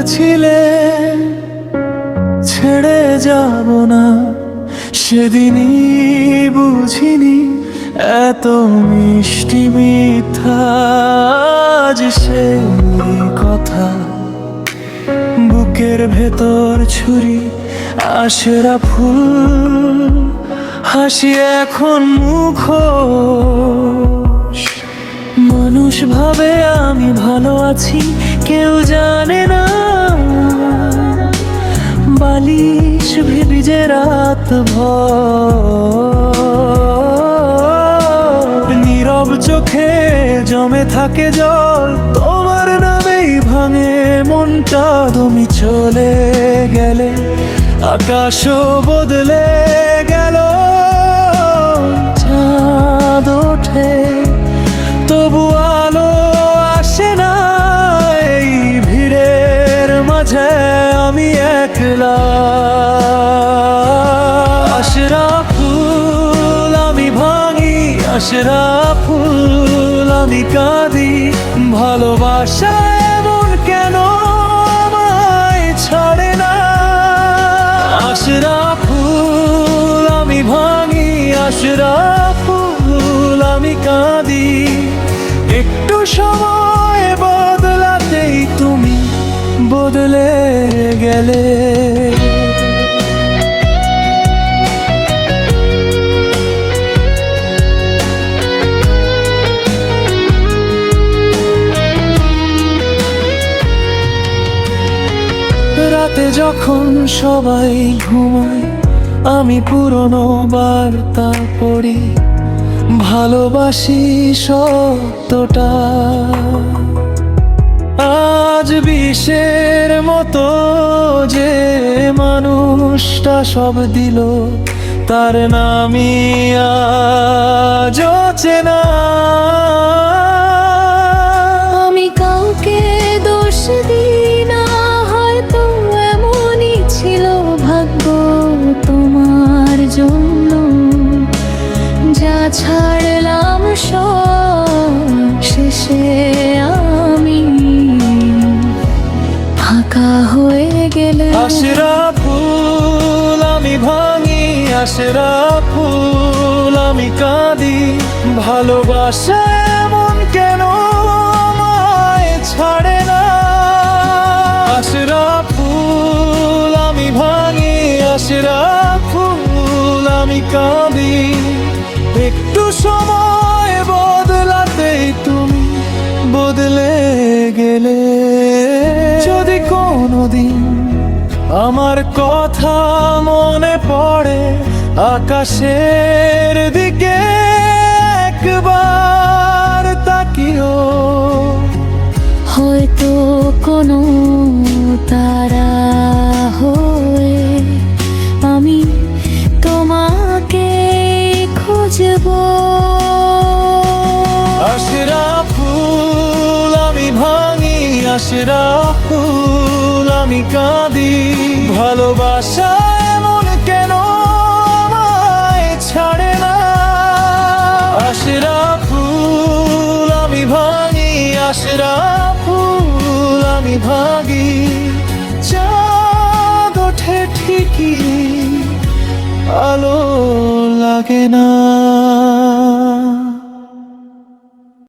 বলেছিলে ছেড়ে যাব না, সেদিনই বুঝিনি এত মিষ্টি মিথ্যা। আজ সেই কথা বুকের ভেতর ছুরি, আশরা ফুল হাসি এখন মুখোশ। মানুষ ভাবে আমি ভালো আছি, কেউ জানে না বালিশ ভিজে রাত ভর। নীরব চোখে জমে থাকে জল, তোমার নামেই ভাঙে মনটা। তুমি চলে গেলে আকাশও বদলে গেল। চাঁদ ওঠে তবু আলো আসে না, এই ভিড়ের মাঝে আমি একলা। আশরা ফুল আমি ভাঙি, আশরা ফুল আমি কাঁদি। ভালোবাসা এমন কেন আমায় ছাড়ে না? আশরা ফুল আমি ভাঙি, আশরা ফুল আমি কাঁদি। একটু সময় বদলাতেই তুমি বদলে গেলে। রাতে যখন সবাই ঘুমায় আমি পুরনো বার্তা পড়ি, ভালোবাসি সত্যটা। আজ বিষের মতো যে মানুষটা সব দিল, তার নামই আজ চেনা। আমি কাউকে দোষ দিই না, হয়তো এমনই ছিল ভাগ্য তোমার জন্য। যা ছাড়লাম সব শেষে আমি ফাঁকা হয়ে গেলে। আশরা ফুল আমি ভাঙি, আশরা ফুল আমি কাঁদি। ভালোবাসা এমন কেন আমায় ছাড়ে না? আশরা ফুল আমি ভাঙি, আশরা ফুল আমি কাঁদি। একটু সময় বদলাতেই তুমি বদলে গেলে। যদি কোনোদিন আমার কথা মনে পড়ে, আকাশের দিকে একবার তাকিও। হয়তো কোনো তারা হয়ে আমি তোমাকে খুঁজব। আশরা ফুল আমি ভাঙি, আশরা ফুল আমি কাঁদি। ভালোবাসা এমন কেন আমায় ছাড়ে না? আশরা ফুল আমি ভাঙি, আশরা ফুল আমি ভাগি। চাঁদ ওঠে ঠিকই, আলো লাগে না।